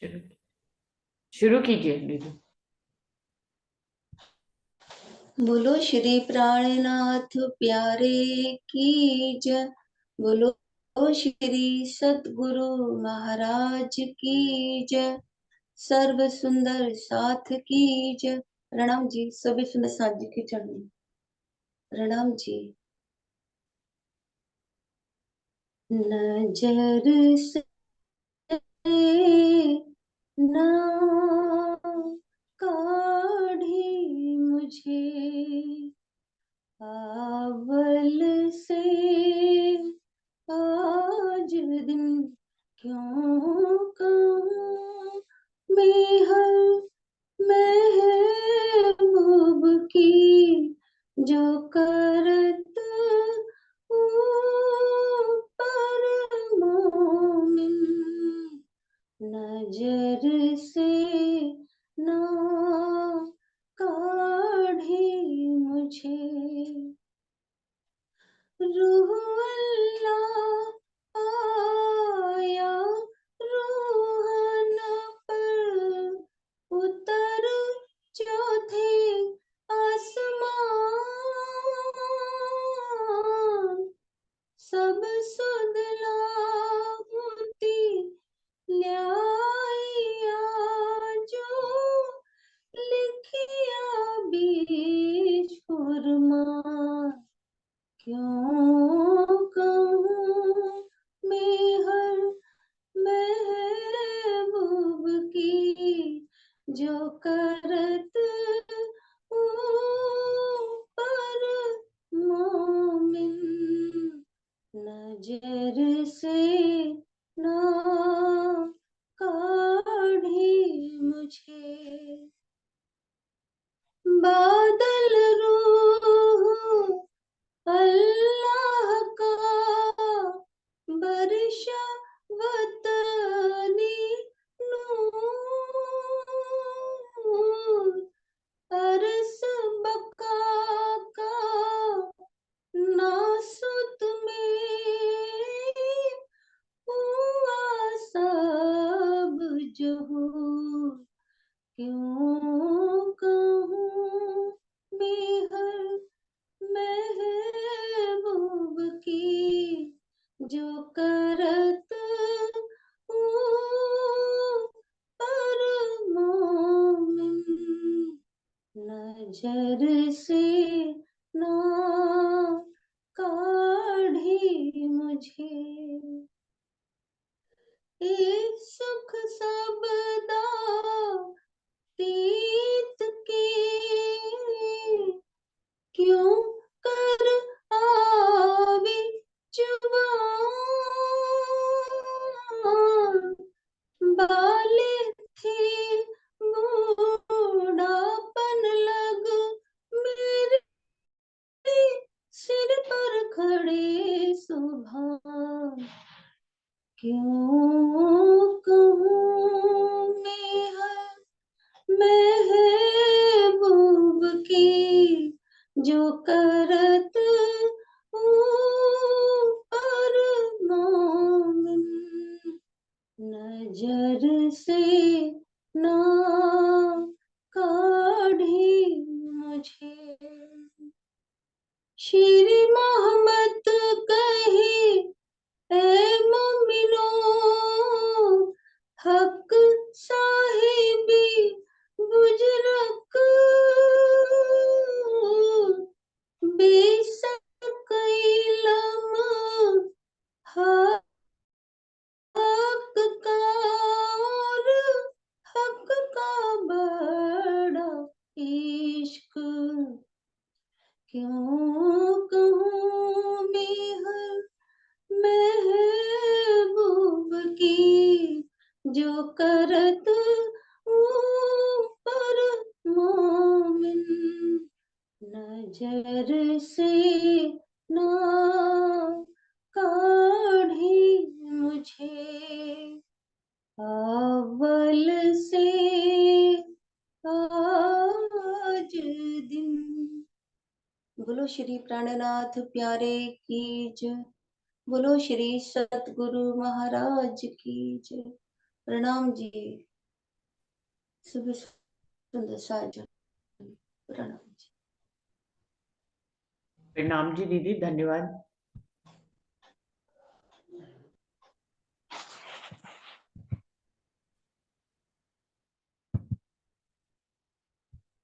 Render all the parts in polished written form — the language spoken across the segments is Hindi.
शुरू शुरू कीजिए दीदी। बोलो श्री प्राणनाथ प्यारे की जय। बोलो श्री सतगुरु महाराज की जय। सर्व सुंदर साथ की जय। प्रणाम जी, सभी सुंदर साथ जी के चरणों में प्रणाम जी। नजर से ना काढ़ी मुझे, अव्वल से आज दिन क्यों कहूँ मैं हर महबूब की जो करत पर मोमिन। नजर से ना काढ़ी मुझे, रूह अल्लाह आया रूहान पर उतर चौथे आसमान। सब सुधला मोती ल्याया जो लिखिया बीच फुरमान। क्यों कहूँ मैं हर महबूब की जो करत पर मोमिन। नजर से ना काढ़ी मुझे, बादल रूह अल्लाह का बरशा वतनी नूर। अरस बका का नासुत में हुआ सब जहूर। क्यों कहूँ मैं हर महबूब की जो करत पर मोमिन। नजर से ना काढ़ी मुझे, ये सुख सबदा तीत के क्यों कर आवे जुबान। बाले थे बूढ़ापन लग मेरे सिर पर खड़े सुभान। क्यों कहूँ मैं हर महबूब की जो करत पर मोमिन। नजर से ना काढ़ी मुझे, श्री मोहम्मद कही ए मोमिनो हक साहिबी बुजुर्ग बेशक इल्म हक का और हक का बड़ा इश्क। क्यों कहूँ मैं हर महबूब की जो करत पर मोमिन। नजर से ना काढ़ी मुझे, अव्वल से आज दिन। बोलो श्री प्राणनाथ प्यारे की जय। बोलो श्री सतगुरु महाराज की जय। प्रणाम जी। सभी सुंदर साजन प्रणाम जी। प्रणाम जी दीदी, धन्यवाद।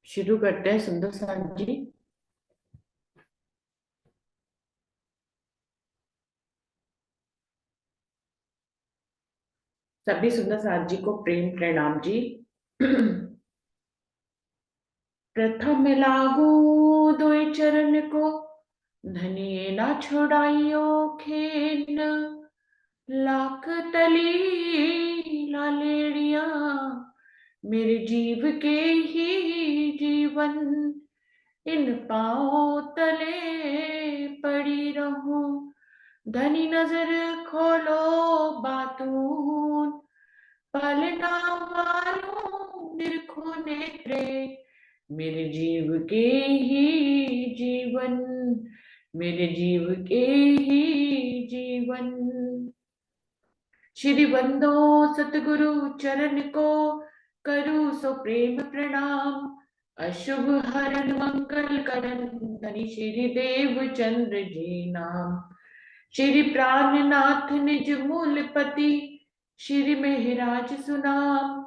शुरू करते हैं सुंदर साथ जी। सभी सुंदर साथ जी को प्रेम प्रणाम जी। प्रथम लागू दोय चरण को, धनिये ना छुड़ाइयो खेन। लाख तली लालेड़िया, मेरे जीव के ही जीवन। इन पाँव तले पड़ी रहूं, धनी नजर खोलो बातून। पलना वालों निरखो नेत्रे, मेरे जीव के ही जीवन। मेरे जीव के ही जीवन। श्री बंदो सतगुरु चरण को, करूँ सो प्रेम प्रणाम। अशुभ हरन मंगल करन, धनी श्री देव चंद्र जी नाम। श्री प्राणनाथ निज मूलपति, श्री मेहराज सुनाम।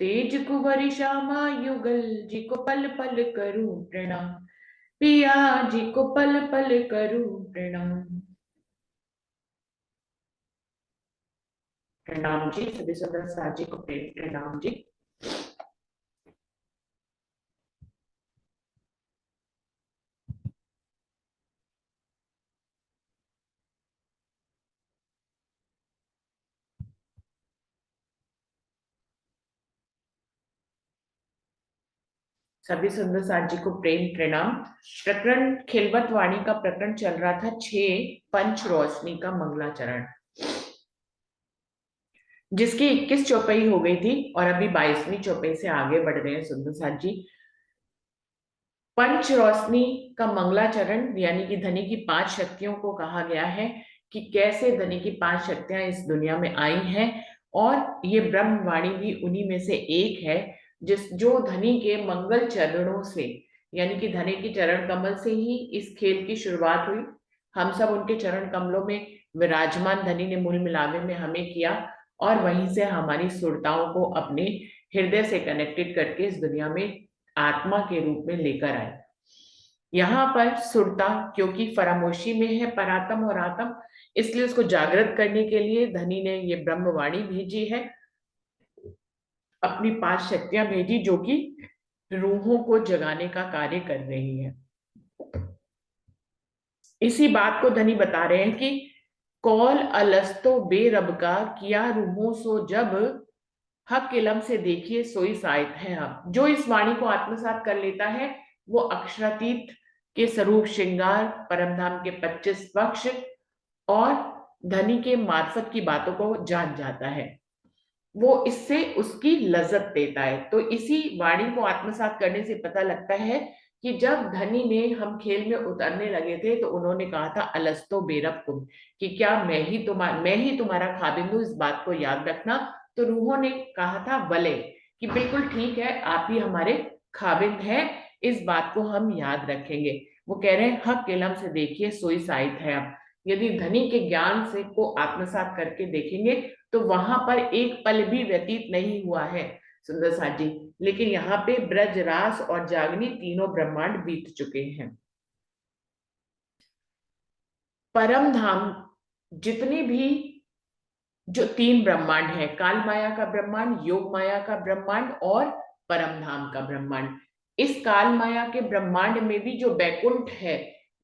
तेज कुंवर श्यामा युगल, जी को पल पल करूं प्रणाम। पिया जी को पल पल करूं प्रणाम। प्रणाम जी, सभी सदस्य साजी को प्रेम प्रणाम जी। सभी सुंदर साथ जी को प्रेम प्रणाम। प्रकरण खिलवत वाणी का प्रकरण चल रहा था 6 पंच रोशनी का मंगलाचरण, जिसकी 21 चौपाई हो गई थी और अभी 22वीं चौपाई से आगे बढ़ रहे हैं सुंदर साथ जी। पंच रोशनी का मंगलाचरण यानी कि धनी की 5 शक्तियों को कहा गया है कि कैसे धनी की 5 शक्तियां इस दुनिया में आई हैं, और ये ब्रह्मवाणी भी उन्हीं में से एक है, जो धनी के मंगल चरणों से यानी कि धनी की चरण कमल से ही इस खेल की शुरुआत हुई। हम सब उनके चरण कमलों में विराजमान धनी ने मूल मिलावे में हमें किया, और वहीं से हमारी सुरताओं को अपने हृदय से कनेक्टेड करके इस दुनिया में आत्मा के रूप में लेकर आए। यहाँ पर सुरता क्योंकि फरामोशी में है परात्म और आत्म, इसलिए उसको जागृत करने के लिए धनी ने ये ब्रह्मवाणी भेजी है, अपनी 5 शक्तियां भेजी जो कि रूहों को जगाने का कार्य कर रही है। इसी बात को धनी बता रहे हैं कि कौल अलस्तो बेरब का, किया रूहों सो जब। हक इलम से देखिए सोई साइत है हम। जो इस वाणी को आत्मसात कर लेता है वो अक्षरातीत के स्वरूप श्रृंगार, परमधाम के 25 पक्ष और धनी के मार्फत की बातों को जान जाता है। वो इससे उसकी लज्जत देता है। तो इसी वाणी को आत्मसात करने से पता लगता है कि जब धनी ने हम खेल में उतरने लगे थे तो उन्होंने कहा था अलस्तो बेरबकुम, कि क्या मैं ही तुम्हारा खाबिंद हूं, इस बात को याद रखना। तो रूहों ने कहा था भले, कि बिल्कुल ठीक है, आप ही हमारे खाबिंद हैं, इस बात को हम याद रखेंगे। वो कह रहे हैं हक किलम से देखिए सोई साइत है अब। यदि धनी के ज्ञान से को आत्मसात करके देखेंगे तो वहां पर एक पल भी व्यतीत नहीं हुआ है सुंदर साथ जी, लेकिन यहाँ पे ब्रज रास और जागनी तीनों ब्रह्मांड बीत चुके हैं। परम धाम जितने भी जो 3 ब्रह्मांड है, काल माया का ब्रह्मांड, योग माया का ब्रह्मांड और परम धाम का ब्रह्मांड, इस काल माया के ब्रह्मांड में भी जो बैकुंठ है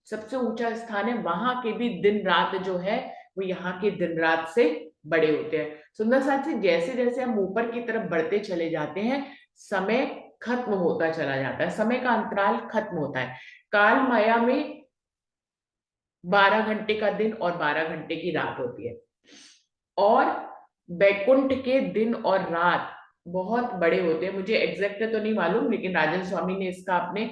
सबसे ऊंचा स्थान है, वहां के भी दिन रात जो है वो यहाँ के दिन रात से बड़े होते हैं। सुंदर साथ से जैसे जैसे हम ऊपर की तरफ बढ़ते चले जाते हैं समय खत्म होता चला जाता है, समय का अंतराल खत्म होता है। काल माया में 12 घंटे का दिन और 12 घंटे की रात होती है, और बैकुंठ के दिन और रात बहुत बड़े होते हैं। मुझे एग्जैक्ट तो नहीं मालूम, लेकिन राजन स्वामी ने इसका अपने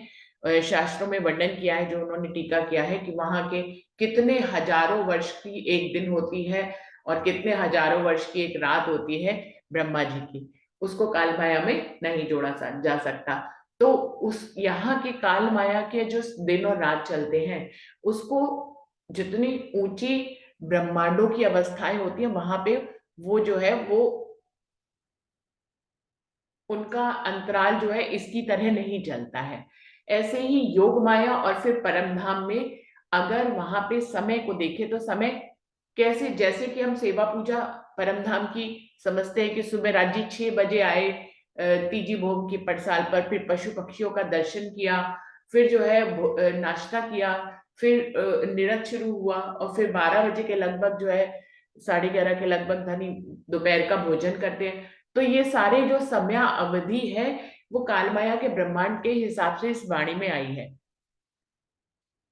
शास्त्रों में वर्णन किया है, जो उन्होंने टीका किया है, कि वहां के कितने हजारों वर्ष की एक दिन होती है और कितने हजारों वर्ष की एक रात होती है ब्रह्मा जी की। उसको काल माया में नहीं जोड़ा जा सकता। तो उस यहाँ की काल माया के जो दिन और रात चलते हैं, उसको जितनी ऊंची ब्रह्मांडों की अवस्थाएं होती है वहां पे वो जो है वो उनका अंतराल जो है इसकी तरह नहीं चलता है। ऐसे ही योग माया और फिर परम धाम में अगर वहां पे समय को देखें तो समय कैसे, जैसे कि हम सेवा पूजा परम धाम की समझते हैं कि सुबह राजी 6 बजे आए, तीजी भोग की पटसाल पर, फिर पशु पक्षियों का दर्शन किया, फिर जो है नाश्ता किया, फिर निरत शुरू हुआ और फिर 12 बजे के लगभग जो है 11:30 के लगभग धनी दोपहर का भोजन करते हैं। तो ये सारे जो समय अवधि है वो कालमाया के ब्रह्मांड के हिसाब से इस वाणी में आई है,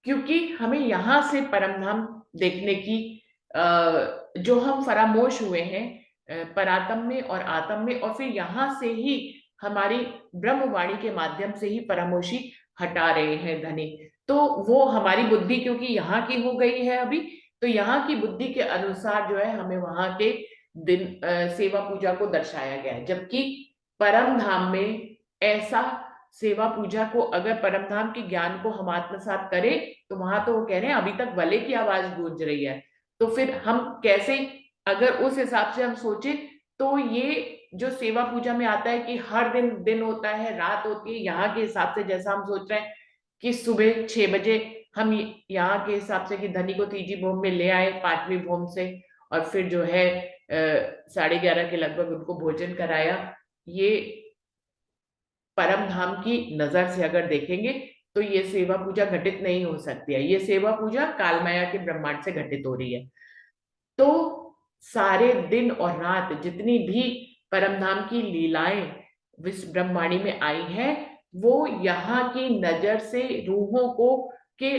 क्योंकि हमें यहाँ से परम धाम देखने की जो हम फरामोश हुए हैं परातम में और आतम में, और फिर यहाँ से ही हमारी ब्रह्मवाणी के माध्यम से ही परामोशी हटा रहे हैं धनी। तो वो हमारी बुद्धि क्योंकि यहाँ की हो गई है अभी, तो यहाँ की बुद्धि के अनुसार जो है हमें वहां के दिन सेवा पूजा को दर्शाया गया है। जबकि परम धाम में ऐसा सेवा पूजा को, अगर परम धाम के ज्ञान को हम आत्मसात करें तो वहां तो वो कह रहे हैं अभी तक वले की आवाज गूंज रही है। तो फिर हम कैसे, अगर उस हिसाब से हम सोचे तो ये जो सेवा पूजा में आता है कि हर दिन दिन होता है रात होती है, यहाँ के हिसाब से जैसा हम सोच रहे हैं कि सुबह 6 बजे हम यहाँ के हिसाब से कि धनी को तीजी भोम में ले आए 5वीं भोम से, और फिर जो है 11:30 के लगभग उनको भोजन कराया, ये परम धाम की नजर से अगर देखेंगे तो ये सेवा पूजा घटित नहीं हो सकती है। ये सेवा पूजा कालमाया के ब्रह्मांड से घटित हो रही है। तो सारे दिन और रात जितनी भी परम धाम की लीलाएं विश्व ब्रह्मांडी में आई है, वो यहाँ की नजर से रूहों को के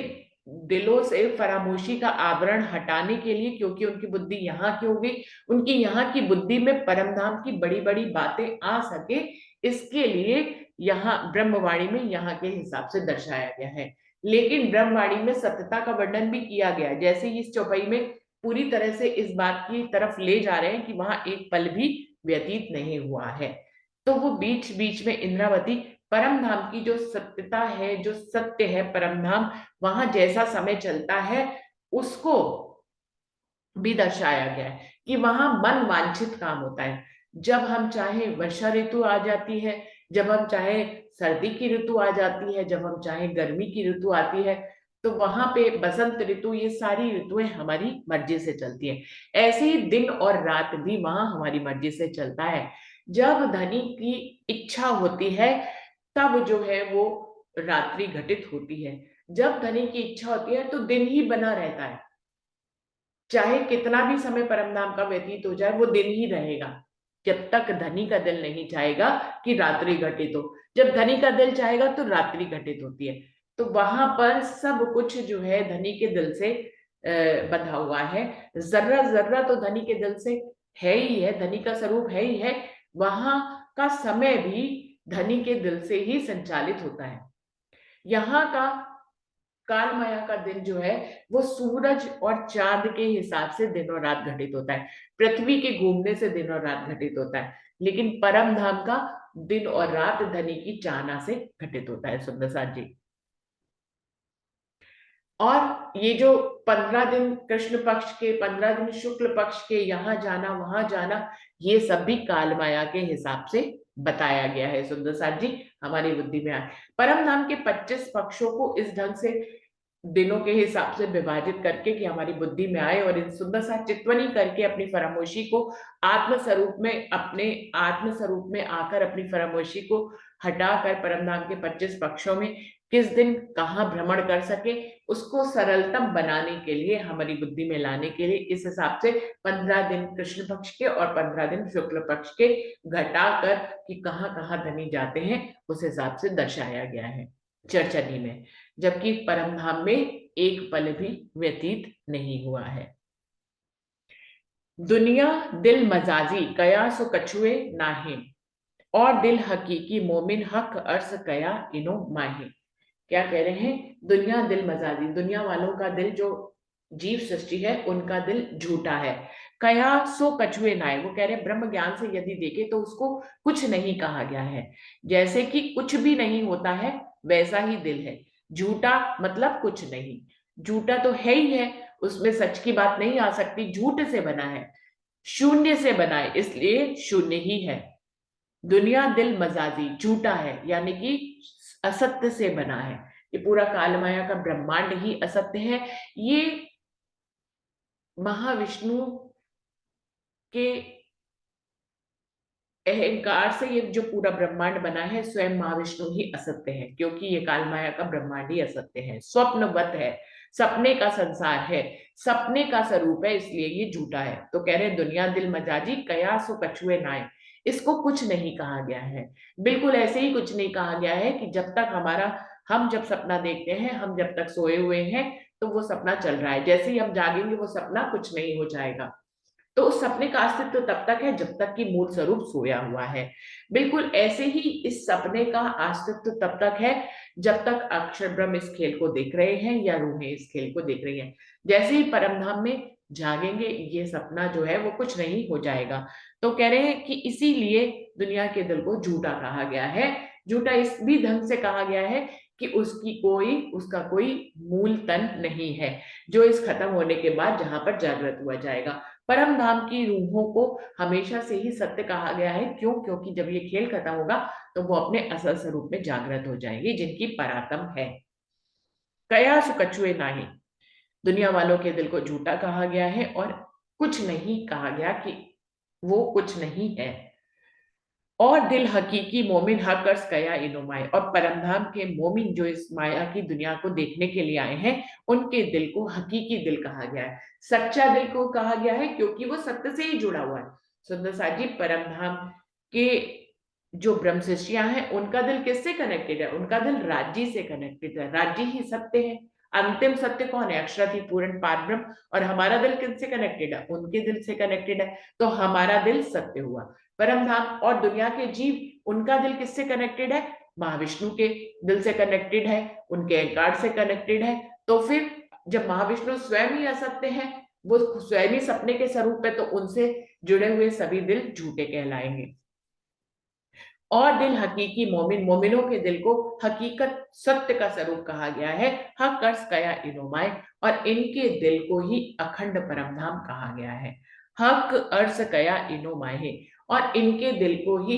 दिलों से फरामोशी का आवरण हटाने के लिए, क्योंकि उनकी बुद्धि यहाँ की हो गई, उनकी यहाँ की बुद्धि में परम धाम की बड़ी बड़ी बातें आ सके, इसके लिए यहाँ ब्रह्मवाणी में यहाँ के हिसाब से दर्शाया गया है। लेकिन ब्रह्मवाणी में सत्यता का वर्णन भी किया गया है, जैसे ही इस चौपाई में पूरी तरह से इस बात की तरफ ले जा रहे हैं कि वहां एक पल भी व्यतीत नहीं हुआ है। तो वो बीच बीच में इंद्रावती परम धाम की जो सत्यता है, जो सत्य है परम धाम, वहां जैसा समय चलता है उसको भी दर्शाया गया है कि वहां मन वांछित काम होता है। जब हम चाहे वर्षा ऋतु आ जाती है, जब हम चाहे सर्दी की ऋतु आ जाती है, जब हम चाहे गर्मी की ऋतु आती है, तो वहां पे बसंत ऋतु, ये सारी ऋतुएं हमारी मर्जी से चलती है। ऐसे ही दिन और रात भी वहां हमारी मर्जी से चलता है। जब धनी की इच्छा होती है तब जो है वो रात्रि घटित होती है, जब धनी की इच्छा होती है तो दिन ही बना रहता है। चाहे कितना भी समय परम धाम का व्यतीत हो जाए वो दिन ही रहेगा, जब तक धनी का दिल नहीं चाहेगा कि रात्रि घटित हो। जब धनी का दिल चाहेगा तो रात्रि घटित होती है। तो वहां पर सब कुछ जो है धनी के दिल से बंधा हुआ है। जर्रा जर्रा तो धनी के दिल से है ही है, धनी का स्वरूप है ही है। वहां का समय भी धनी के दिल से ही संचालित होता है। यहाँ का काल माया का दिन जो है वो सूरज और चांद के हिसाब से दिन और रात घटित होता है, पृथ्वी के घूमने से दिन और रात घटित होता है। लेकिन परम धाम का दिन और रात धनी की चाहना से घटित होता है, सुंदर साथ जी। और ये जो 15 दिन कृष्ण पक्ष के, 15 दिन शुक्ल पक्ष के, यहाँ जाना वहां जाना, ये सब भी काल माया के हिसाब से बताया गया है सुंदर साथ जी, हमारी बुद्धि में आए। परम धाम के 25 पक्षों को इस ढंग से दिनों के हिसाब से विभाजित करके कि हमारी बुद्धि में आए, और इन सुंदर सा चितवनी करके अपनी फरामोशी को आत्म स्वरूप में, अपने आत्म स्वरूप में आकर अपनी फरामोशी को हटाकर परम धाम के 25 पक्षों में किस दिन कहाँ भ्रमण कर सके, उसको सरलतम बनाने के लिए, हमारी बुद्धि में लाने के लिए इस हिसाब से 15 दिन कृष्ण पक्ष के और 15 दिन शुक्ल पक्ष के घटाकर कि कहाँ कहाँ धनी जाते हैं उस हिसाब से दर्शाया गया है चर्चनी में। जबकि परम धाम में एक पल भी व्यतीत नहीं हुआ है। दुनिया दिल मजाजी कया सो कछुए नाहे, और दिल हकीकी मोमिन हक अर्स कया इनो माहे। क्या कह रहे हैं? दुनिया दिल मजाजी, दुनिया वालों का दिल जो जीव सृष्टि है उनका दिल झूठा है। कया सो कछुए नाय, वो कह रहे हैं ब्रह्म ज्ञान से यदि देखे तो उसको कुछ नहीं कहा गया है। जैसे कि कुछ भी नहीं होता है वैसा ही दिल है। झूठा मतलब कुछ नहीं, झूठा तो है ही है, उसमें सच की बात नहीं आ सकती, झूठ से बना है, शून्य से बना है, इसलिए शून्य ही है। दुनिया दिल मजाजी झूठा है, यानी कि असत्य से बना है। ये पूरा काल माया का ब्रह्मांड ही असत्य है। ये महाविष्णु के अहंकार से ये जो पूरा ब्रह्मांड बना है, स्वयं महाविष्णु ही असत्य है, क्योंकि ये काल माया का ब्रह्मांड ही असत्य है, स्वप्नवत है, सपने का संसार है, सपने का स्वरूप है, इसलिए ये झूठा है। तो कह रहे हैं दुनिया दिल मजाजी कयास कछुए नाय, इसको कुछ नहीं कहा गया है। बिल्कुल ऐसे ही कुछ नहीं कहा गया है कि जब तक हम जब सपना देखते हैं, हम जब तक सोए हुए हैं तो वो सपना चल रहा है, जैसे ही हम जागेंगे वो सपना कुछ नहीं हो जाएगा। तो उस सपने का अस्तित्व तब तक है जब तक कि मूल स्वरूप सोया हुआ है। बिल्कुल ऐसे ही इस सपने का अस्तित्व तब तक है जब तक अक्षर ब्रह्म इस खेल को देख रहे हैं या रूहें इस खेल को देख रही हैं। जैसे ही परमधाम में जागेंगे ये सपना जो है वो कुछ नहीं हो जाएगा। तो कह रहे हैं कि इसीलिए दुनिया के दिल को झूठा कहा गया है। झूठा इस भी ढंग से कहा गया है कि उसका कोई मूल तन नहीं है, जो इस खत्म होने के बाद जहां पर जागृत हुआ जाएगा। परम धाम की रूहों को हमेशा से ही सत्य कहा गया है। क्यों? क्योंकि जब ये खेल खत्म होगा तो वो अपने असल स्वरूप में जागृत हो जाएंगे, जिनकी परातम है। कयास कछुए नाही, दुनिया वालों के दिल को झूठा कहा गया है और कुछ नहीं कहा गया कि वो कुछ नहीं है। और दिल हकीकी मोमिन हक अर्स कया इनुमाए, और परमधाम के मोमिन जो इस माया की दुनिया को देखने के लिए आए हैं, उनके दिल को हकीकी दिल कहा गया है, सच्चा दिल को कहा गया है, क्योंकि वो सत्य से ही जुड़ा हुआ है। सुंदर साथ जी, परमधाम के जो ब्रह्म शिष्या हैं उनका दिल किससे कनेक्टेड है? उनका दिल राज्य से कनेक्टेड है, राज्य ही सत्य है। अंतिम सत्य कौन है? अक्षरातीत पूर्ण पार ब्रह्म। और हमारा दिल किससे कनेक्टेड है? उनके दिल से कनेक्टेड है, तो हमारा दिल सत्य हुआ। परमधाम और दुनिया के जीव, उनका दिल किससे कनेक्टेड है? महाविष्णु के दिल से कनेक्टेड है, उनके अहंकार से कनेक्टेड है। तो फिर जब महाविष्णु स्वयं ही असत्य है, वो स्वयं ही सपने के स्वरूप है, तो उनसे जुड़े हुए सभी दिल झूठे कहलाएंगे। और दिल हकीकी मोमिन, मोमिनों के दिल को हकीकत सत्य का स्वरूप कहा गया है। हक अर्स कया इनोमाय, और इनके दिल को ही अखंड परमधाम कहा गया है। हक अर्स कया इनोमाय, और इनके दिल को ही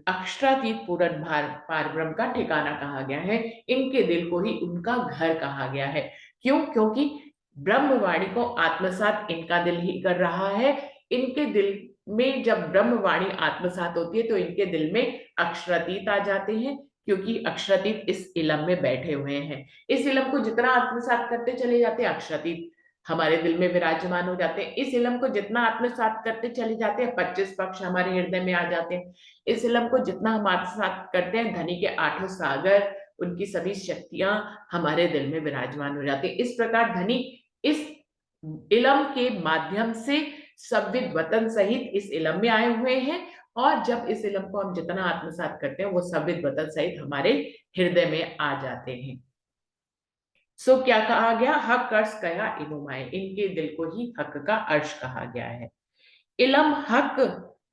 अक्षरातीत पूर्ण पार ब्रह्म का ठिकाना कहा गया है। इनके दिल को ही उनका घर कहा गया है। क्यों? क्योंकि ब्रह्मवाणी को आत्मसात इनका दिल ही कर रहा है। इनके दिल में जब ब्रह्मवाणी आत्मसात होती है तो इनके दिल में अक्षरातीत आ जाते हैं, क्योंकि अक्षरातीत इस इलम में बैठे हुए हैं। इस इलम को जितना आत्मसात करते चले जाते हैं, अक्षरातीत हमारे दिल में विराजमान हो जाते हैं। इस इलम को जितना आत्मसात करते चले जाते हैं, 25 पक्ष हमारे हृदय में आ जाते हैं। इस इलम को जितना हम आत्मसात करते हैं, धनी के 8 सागर, उनकी सभी शक्तियां हमारे दिल में विराजमान हो जाती है। इस प्रकार धनी इस इलम के माध्यम से सब्विद वतन सहित इस इलम में आए हुए हैं, और जब इस इलम को हम जितना आत्मसात करते हैं वो सब्विद वतन सहित हमारे हृदय में आ जाते हैं। सो क्या कहा गया? हक अर्श कया इनुमाए, इनके दिल को ही हक का अर्श कहा गया है। इलम हक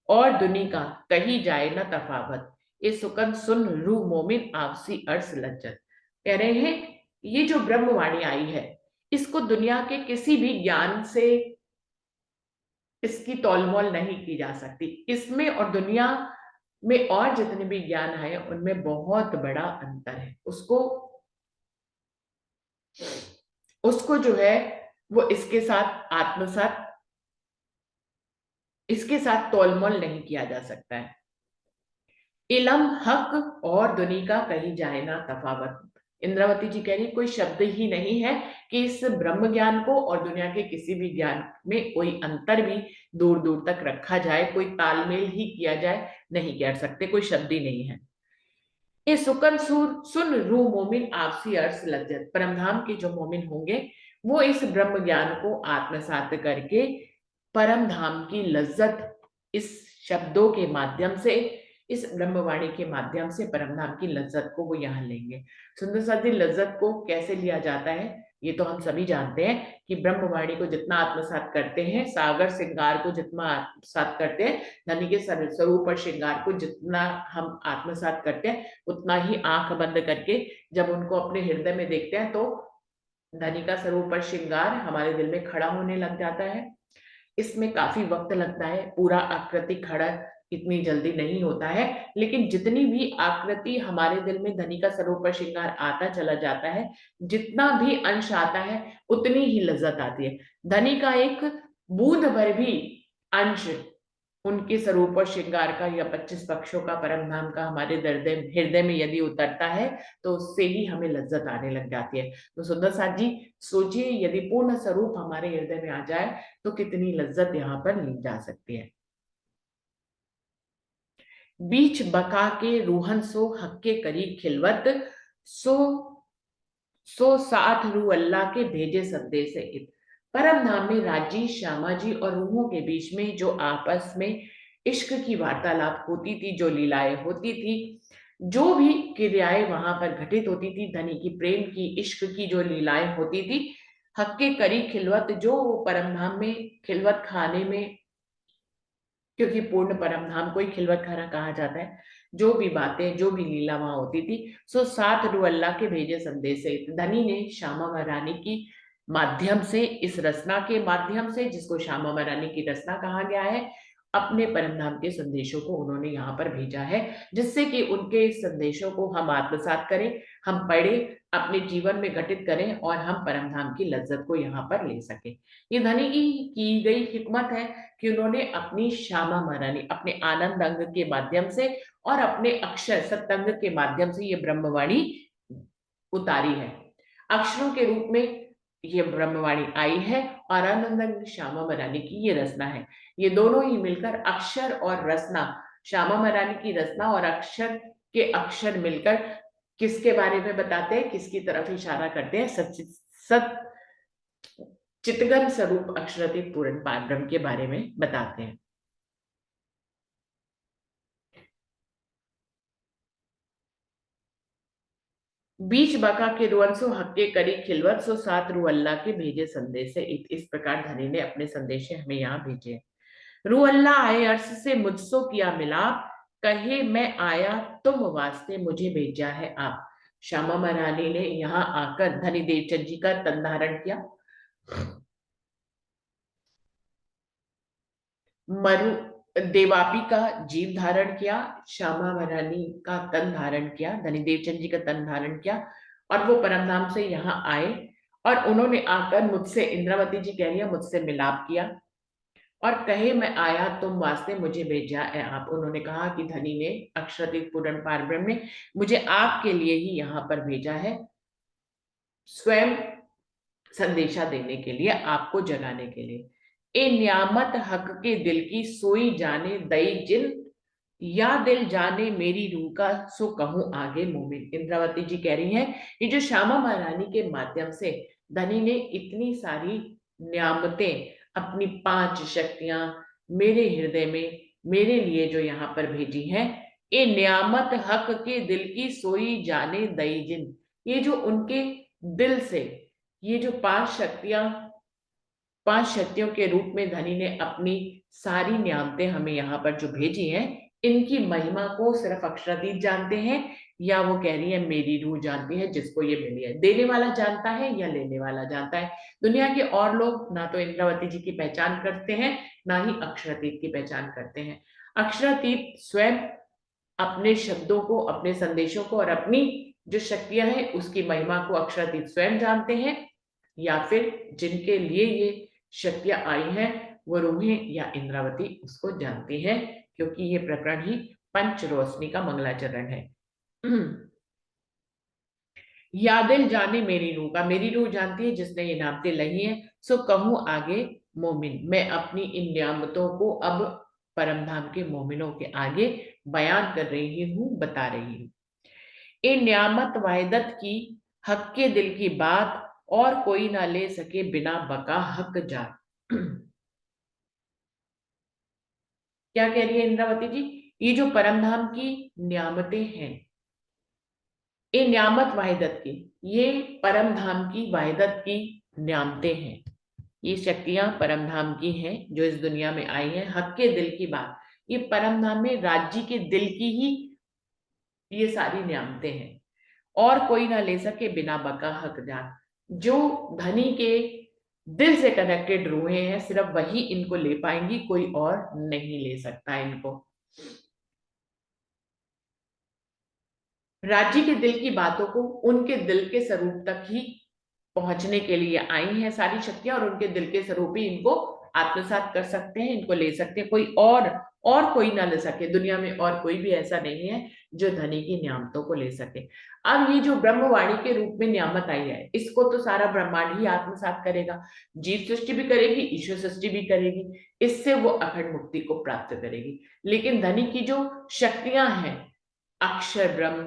और दुनी का कही जाए न तफावत, ये सुकन सुन रू मोमिन आपसी अर्श लज्जत। कह रहे हैं ये जो ब्रह्मवाणी आई है, इसको दुनिया के किसी भी ज्ञान से इसकी तौलमोल नहीं की जा सकती। इसमें और दुनिया में और जितने भी ज्ञान आए उनमें बहुत बड़ा अंतर है। उसको उसको जो है वो इसके साथ तौलमोल नहीं किया जा सकता है। इलम हक और दुनी का कही जाए ना तफावत। इंद्रावती जी कह रही कोई शब्द ही नहीं है कि इस ब्रह्म ज्ञान को और दुनिया के किसी भी ज्ञान में कोई अंतर भी दूर दूर तक रखा जाए, कोई तालमेल ही किया जाए, नहीं कह सकते, कोई शब्द ही नहीं है। ये सुकन सुन रू मोमिन आपसी अर्श लज्जत, परमधाम के जो मोमिन होंगे वो इस ब्रह्म ज्ञान को आत्मसात करके परम धाम की लज्जत इस शब्दों के माध्यम से, इस ब्रह्मवाणी के माध्यम से परम धाम की लज्जत को वो यहाँ लेंगे। सुंदर साथी, लज्जत को कैसे लिया जाता है? ये तो हम सभी जानते हैं कि ब्रह्मवाणी को जितना आत्मसात करते हैं, सागर श्रृंगार को जितना आत्मसात करते हैं, धनी के स्वरूप और श्रृंगार को जितना हम आत्मसात करते हैं, उतना ही आंख बंद करके जब उनको अपने हृदय में देखते हैं तो धनी का स्वरूप और श्रृंगार हमारे दिल में खड़ा होने लग जाता है। इसमें काफी वक्त लगता है, पूरा आकृति खड़ा इतनी जल्दी नहीं होता है, लेकिन जितनी भी आकृति हमारे दिल में धनी का स्वरूप और श्रृंगार आता चला जाता है, जितना भी अंश आता है उतनी ही लज्जत आती है। धनी का एक बूंद भर भी अंश उनके स्वरूप और श्रृंगार का या 25 पक्षों का परम धाम का हमारे हृदय में यदि उतरता है तो उससे ही हमें लज्जत आने लग जाती है। तो सुंदर साथ जी सोचिए, यदि पूर्ण स्वरूप हमारे हृदय में आ जाए तो कितनी लज्जत यहाँ पर ली जा सकती है। बीच बका के रूहन सो हक्के करी खिलवत, सो सो साथ रू अल्लाह के भेजे संदेश इत। परम धाम में राजी, श्यामा जी और रूहों के बीच में जो आपस में इश्क की वार्तालाप होती थी, जो लीलाएं होती थी, जो भी क्रियाएं वहां पर घटित होती थी, धनी की, प्रेम की, इश्क की जो लीलाएं होती थी, हक्के करी खिलवत, जो परम धाम में खिलवत खाने में, क्योंकि पूर्ण परम धाम को ही खिलवत खाना कहा जाता है, जो भी बातें, जो भी लीला वहां होती थी, सो सात रू अल्लाह के भेजे संदेश से धनी ने श्यामा महारानी की माध्यम से, इस रचना के माध्यम से, जिसको श्यामा महारानी की रचना कहा गया है, अपने परम धाम के संदेशों को उन्होंने यहाँ पर भेजा है, जिससे कि उनके इस संदेशों को हम आत्मसात करें, हम पढ़ें, अपने जीवन में घटित करें और हम परम धाम की लज्जत को यहाँ पर ले सकें। ये धनी की गई हिकमत है कि उन्होंने अपनी श्यामा महारानी, अपने आनंद अंग के माध्यम से और अपने अक्षर सत्संग के माध्यम से ये ब्रह्मवाणी उतारी है। अक्षरों के रूप में ये ब्रह्मवाणी आई है और आनंद अंग श्यामा महारानी की ये रचना है। ये दोनों ही मिलकर अक्षर और रचना, श्यामा महारानी की रचना और अक्षर के अक्षर मिलकर किसके बारे में बताते हैं, किसकी तरफ इशारा करते हैं? सत चितगन स्वरूप अक्षरातीत पूर्ण पारब्रह्म के बारे में बताते हैं। बीच बका के रुअन सो हक्के करी खिलवत, सो सात रू अल्लाह के भेजे संदेश से इस प्रकार धनी ने अपने संदेश हमें यहाँ भेजे। रू अल्लाह आए अर्श से मुझसो किया मिलाप, कहे मैं आया तुम वास्ते मुझे भेजा है आप। श्यामा महारानी ने यहाँ आकर धनी देवचंद जी का तन धारण किया, मरु देवापी का जीव धारण किया, श्यामा महारानी का तन धारण किया, धनी देवचंद जी का तन धारण किया और वो परम धाम से यहाँ आए और उन्होंने आकर मुझसे, इंद्रावती जी कह रही है, मुझसे मिलाप किया और कहे मैं आया तुम वास्ते मुझे भेजा है आप। उन्होंने कहा कि धनी ने अक्षरातीत पूर्ण पारब्रह्म ने मुझे आपके लिए ही यहाँ पर भेजा है, स्वयं संदेशा देने के लिए, आपको जगाने के लिए। ए नियामत हक के दिल की सोई जाने दई जिन, या दिल जाने मेरी रूह का सो कहूं आगे मोमिन। इंद्रावती जी कह रही हैं, ये जो श्यामा महारानी के माध्यम से धनी ने इतनी सारी नियामतें, अपनी 5 शक्तियां मेरे हृदय में मेरे लिए जो यहाँ पर भेजी हैं, ये नियामत हक के दिल की सोई जाने दई जिन, ये जो उनके दिल से ये जो 5 शक्तियों के रूप में धनी ने अपनी सारी नियामतें हमें यहाँ पर जो भेजी हैं, इनकी महिमा को सिर्फ अक्षरातीत जानते हैं या वो कह रही है मेरी रूह जानती है जिसको ये मिली है। देने वाला जानता है या लेने वाला जानता है? दुनिया के और लोग ना तो इंद्रावती जी की पहचान करते हैं, ना ही अक्षरातीत की पहचान करते हैं। अक्षरातीत स्वयं अपने शब्दों को, अपने संदेशों को और अपनी जो शक्तियां हैं उसकी महिमा को अक्षरातीत स्वयं जानते हैं, या फिर जिनके लिए ये शक्तियां आई हैं वो रूहें या इंद्रावती उसको जानती हैं, क्योंकि ये प्रकरण ही पंच रोशनी का मंगलाचरण है। या दिल जाने मेरी रूह का, मेरी रूह जानती है जिसने ये नामते लही है, सो कहूं आगे मोमिन, मैं अपनी इन नियामतों को अब परम धाम के मोमिनों के आगे बयान कर रही हूँ, बता रही हूँ। इन नियामत वाहिदत की हक के दिल की बात, और कोई ना ले सके बिना बका हक जा। क्या कह रही है इंद्रावती जी? ये जो परम धाम की नियामतें हैं, ये नियामत वाहिदत की, ये परम धाम की वाहिदत की न्यामतें हैं। ये शक्तियां परम धाम की हैं जो इस दुनिया में आई हैं। हक के दिल की बात, ये परम धाम में राज्य के दिल की ही ये सारी न्यामतें हैं। और कोई ना ले सके बिना बका हक जान। जो धनी के दिल से कनेक्टेड रूहें हैं, सिर्फ वही इनको ले पाएंगी, कोई और नहीं ले सकता इनको। राज्य के दिल की बातों को उनके दिल के स्वरूप तक ही पहुंचने के लिए आई हैं सारी शक्तियां, और उनके दिल के स्वरूप ही इनको आत्मसात कर सकते हैं, इनको ले सकते हैं। कोई और कोई ना ले सके दुनिया में, और कोई भी ऐसा नहीं है जो धनी की नियामतों को ले सके। अब ये जो ब्रह्मवाणी के रूप में नियामत आई है, इसको तो सारा ब्रह्मांड ही आत्मसात करेगा। जीव सृष्टि भी करेगी, ईश्वर सृष्टि भी करेगी, इससे वो अखंड मुक्ति को प्राप्त करेगी। लेकिन धनी की जो शक्तियां हैं, अक्षर ब्रह्म,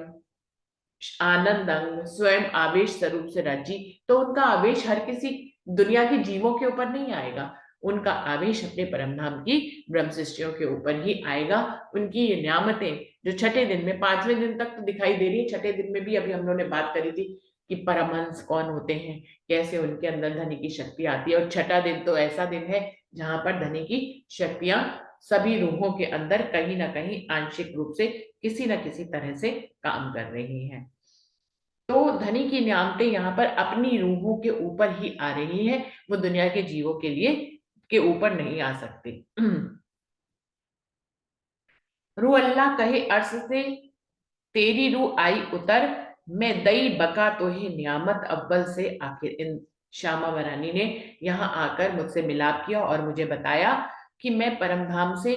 आनंद अंग, स्वयं आवेश स्वरूप से राजी, तो उनका आवेश हर किसी दुनिया के जीवों के ऊपर नहीं आएगा। उनका आवेश अपने परमधाम की ब्रह्म सृष्टियों के ऊपर ही आएगा। उनकी ये नियामतें जो छठे दिन में, पांचवें दिन तक तो दिखाई दे रही है, छठे दिन में भी अभी हम लोगों ने बात करी थी कि परमहंस कौन होते हैं, कैसे उनके अंदर धनी की शक्ति आती है। और छठा दिन तो ऐसा दिन है जहां पर धनी की शक्तियां सभी रूहों के अंदर कहीं ना कहीं आंशिक रूप से किसी न किसी तरह से काम कर रही हैं। तो धनी की नियामतें यहाँ पर अपनी रूहों के ऊपर ही आ रही है, वो दुनिया के जीवों के लिए के ऊपर नहीं आ सकती। रू अल्लाह कहे अर्श से तेरी रूह आई उतर, मैं दई बका तो ही नियामत अव्वल से आखिर। इन श्यामा वरानी ने यहाँ आकर मुझसे मिलाप किया और मुझे बताया कि मैं परमधाम से,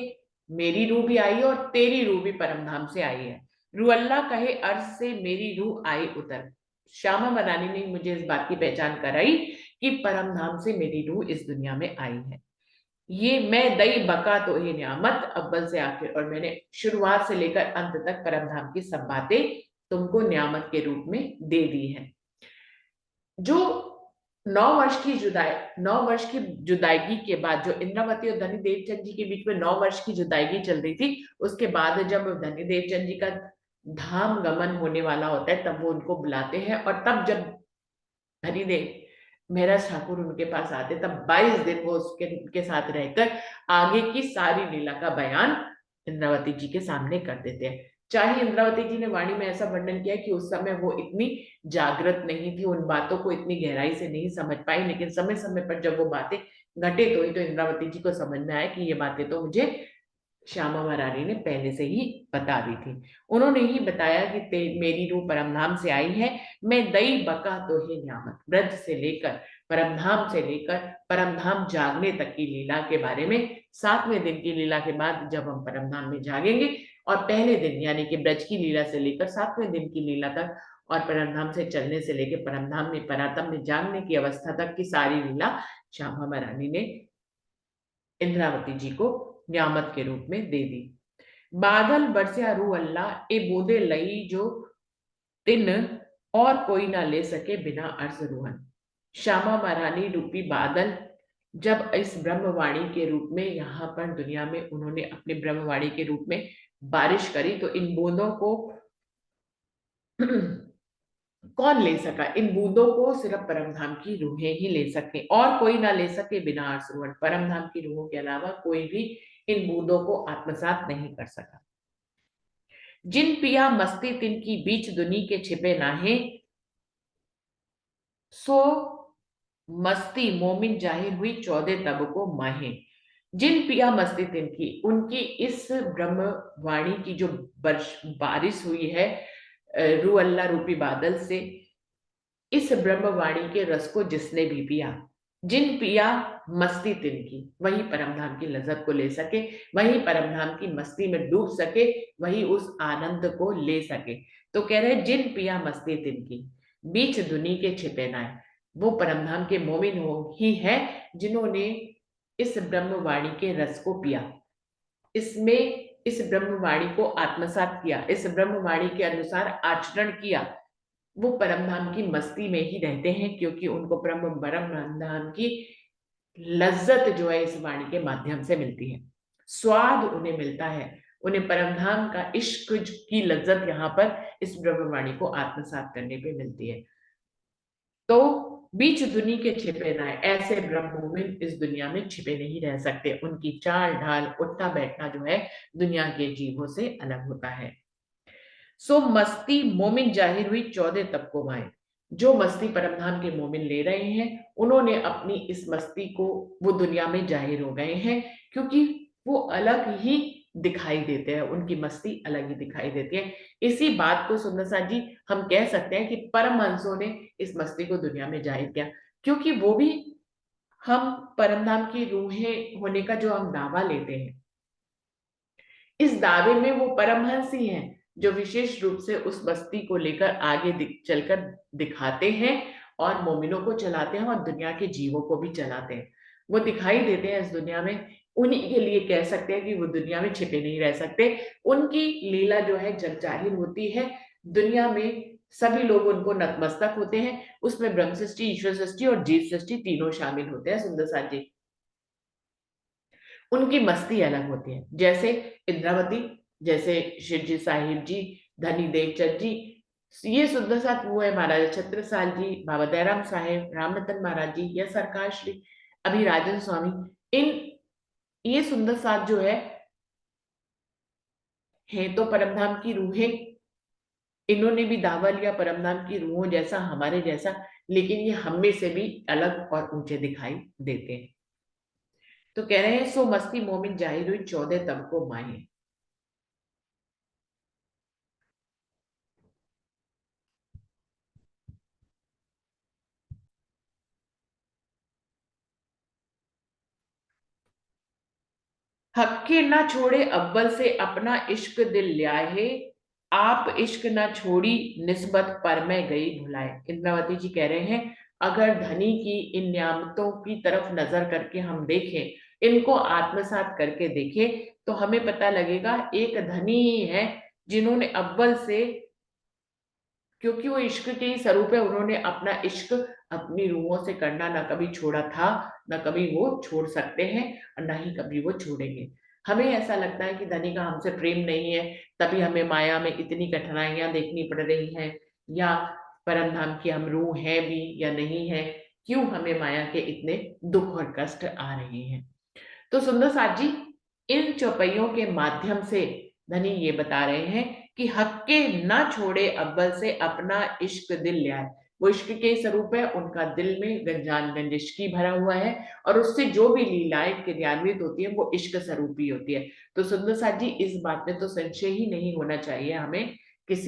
मेरी रूह भी आई है और तेरी रूह भी परमधाम से आई है। रू अल्लाह कहे अर्श से मेरी रूह आई उतर। श्यामा वरानी ने मुझे इस बात की पहचान कराई कि परमधाम से मेरी रूह इस दुनिया में आई है। ये मैं दई बका तो ही नियामत अव्वल से आखिर, और मैंने शुरुआत से लेकर अंत तक परमधाम की सब बातें तुमको नियामत के रूप में दे दी है। जो 9 वर्ष की जुदाई, 9 वर्ष की जुदाईगी के बाद जो इंद्रावती और धनी देवचंद जी के बीच में 9 वर्ष की जुदाईगी चल रही थी, उसके बाद जब धनी देवचंद जी का धाम गमन होने वाला होता है, तब वो उनको बुलाते हैं। और तब जब हरिदेव महाराज ठाकुर उनके पास आते, तब 22 दिन वो उनके साथ रहकर आगे की सारी लीला का बयान इंद्रावती जी के सामने कर देते हैं। चाहे इंद्रावती जी ने वाणी में ऐसा वर्णन किया कि उस समय वो इतनी जागृत नहीं थी, उन बातों को इतनी गहराई से नहीं समझ पाई, लेकिन समय समय पर जब वो बातें घटित हुई तो इंद्रावती जी को समझ में आया कि ये बातें तो मुझे श्यामा वरारी ने पहले से ही बता दी थी। उन्होंने ही बताया कि मेरी रूह परमधाम से आई है, मैं दई बका तो ही नियामत। ब्रज से लेकर परमधाम से लेकर परमधाम जागने तक की लीला के बारे में, 7वें दिन की लीला के बाद जब हम परमधाम में जागेंगे, और पहले दिन यानी कि ब्रज की लीला से लेकर 7वें दिन की लीला तक, और परमधाम से चलने से लेकर परमधाम में परातम में जागने की अवस्था तक की सारी लीला श्यामा वरानी ने इंद्रावती जी को नियामत के रूप में दे दी। बादल बरसिया रू अल्लाह ए बूंदे लई जो तिन, और कोई ना ले सके बिना अर्ज रूहन। श्यामा महारानी रूपी बादल जब इस ब्रह्मवाणी के रूप में यहाँ पर दुनिया में उन्होंने अपने ब्रह्मवाणी के रूप में बारिश करी, तो इन बूंदों को कौन ले सका? इन बूंदों को सिर्फ परमधाम की रूहें ही ले सके, और कोई ना ले सके बिना आसुवन। परमधाम की रूहों के अलावा कोई भी इन बूंदों को आत्मसात नहीं कर सका। जिन पिया मस्ती तिन की बीच दुनी के छिपे नाहे, सो मस्ती मोमिन जाहिर हुई 14 तब को माहे। जिन पिया मस्ती तिन की, उनकी इस ब्रह्म वाणी की जो बारिश हुई है रू अल्लाह रूपी बादल से, इस ब्रह्मवाणी के रस को जिसने भी पिया, जिन पिया मस्ती तिन की, वही परमधाम की लज्जत को ले सके, वही परमधाम की मस्ती में डूब सके, वही उस आनंद को ले सके। तो कह रहे जिन पिया मस्ती तिन की, बीच दुनी के छिपे नाए, वो परमधाम के मोमिन हो ही है जिन्होंने इस ब्रह्मवाणी के रस को पिया, इसमें इस ब्रह्मवाणी को आत्मसात किया, इस ब्रह्मवाणी के अनुसार आचरण किया, वो परमधाम की मस्ती में ही रहते हैं, क्योंकि उनको परमधाम की लज्जत जो है इस वाणी के माध्यम से मिलती है, स्वाद उन्हें मिलता है, उन्हें परमधाम का इश्क की लज्जत यहाँ पर इस ब्रह्मवाणी को आत्मसात करने पे मिलती है। तो बीच दुनी के छिपे ना है, ऐसे ब्रह्म मोमिन इस दुनिया में छिपे नहीं रह सकते। उनकी चाल ढाल उठना बैठना जो है दुनिया के जीवों से अलग होता है। सो मस्ती मोमिन जाहिर हुई 14 तबकों में। जो मस्ती परमधाम के मोमिन ले रहे हैं, उन्होंने अपनी इस मस्ती को, वो दुनिया में जाहिर हो गए हैं, क्योंकि वो अलग ही दिखाई देते हैं, उनकी मस्ती अलग ही दिखाई देती है। इसी बात को सुंदर सा जी हम कह सकते हैं कि परमहंसों ने इस मस्ती को दुनिया में जाहिर किया, क्योंकि वो भी हम परमधाम की रूहें होने का जो हम दावा लेते हैं, इस दावे में वो परमहंस ही हैं जो विशेष रूप से उस बस्ती को लेकर आगे चलकर दिखाते हैं और मोमिनों को चलाते हैं और दुनिया के जीवों को भी चलाते हैं। वो दिखाई देते हैं इस दुनिया में, उन्हीं के लिए कह सकते हैं कि वो दुनिया में छिपे नहीं रह सकते। उनकी लीला जो है जग जाहिर होती है दुनिया में, सभी लोग उनको नतमस्तक होते हैं। उसमें ब्रह्म सृष्टि, ईश्वर सृष्टि और जीव सृष्टि तीनों शामिल होते हैं सुंदर साथ जी। उनकी मस्ती अलग होती है, जैसे इंद्रावती, जैसे शिवजी साहिब जी, धनी देवचंद जी, ये सुंदर साथ वो है महाराजा छत्रसाल जी, बाबा दयाराम साहेब, रामरतन महाराज जी या सरकार श्री अभिराजन स्वामी। इन ये सुंदर साथ जो है तो परमधाम की रूहें, इन्होंने भी दावा लिया परमधाम की रूहों जैसा, हमारे जैसा, लेकिन ये हम में से भी अलग और ऊंचे दिखाई देते हैं। तो कह रहे हैं सो मस्ती मोमिन जाहिर हुई 14 तबकों माहे। हक्के ना छोड़े अव्वल से अपना इश्क दिल ल्याहे, आप इश्क ना छोड़ी निस्बत पर मैं गई भुलाए। इंद्रावती जी कह रहे हैं अगर धनी की इन नियामतों की तरफ नजर करके हम देखें, इनको आत्मसात करके देखें, तो हमें पता लगेगा एक धनी ही है जिन्होंने अव्वल से, क्योंकि वो इश्क के ही स्वरूप है, उन्होंने अपना इश्क अपनी रूहों से करना ना कभी छोड़ा था, ना कभी वो छोड़ सकते हैं और ना ही कभी वो छोड़ेंगे। हमें ऐसा लगता है कि धनी का हमसे प्रेम नहीं है, तभी हमें माया में इतनी कठिनाइयां देखनी पड़ रही हैं, या परम धाम की हम रूह है भी या नहीं है, क्यों हमें माया के इतने दुख और कष्ट आ रहे हैं। तो सुंदर साथ जी इन चौपाइयों के माध्यम से धनी ये बता रहे हैं कि हक्के ना छोड़े अव्वल से अपना इश्क दिल ले आए। वो इश्क के स्वरूप है, उनका दिल में गंजान गंज इश्क ही भरा हुआ है, और उससे जो भी लीलाएं क्रियान्वित होती है वो इश्क स्वरूप ही होती है। तो सुंदर साथ जी इस बात में तो संशय ही नहीं होना चाहिए हमें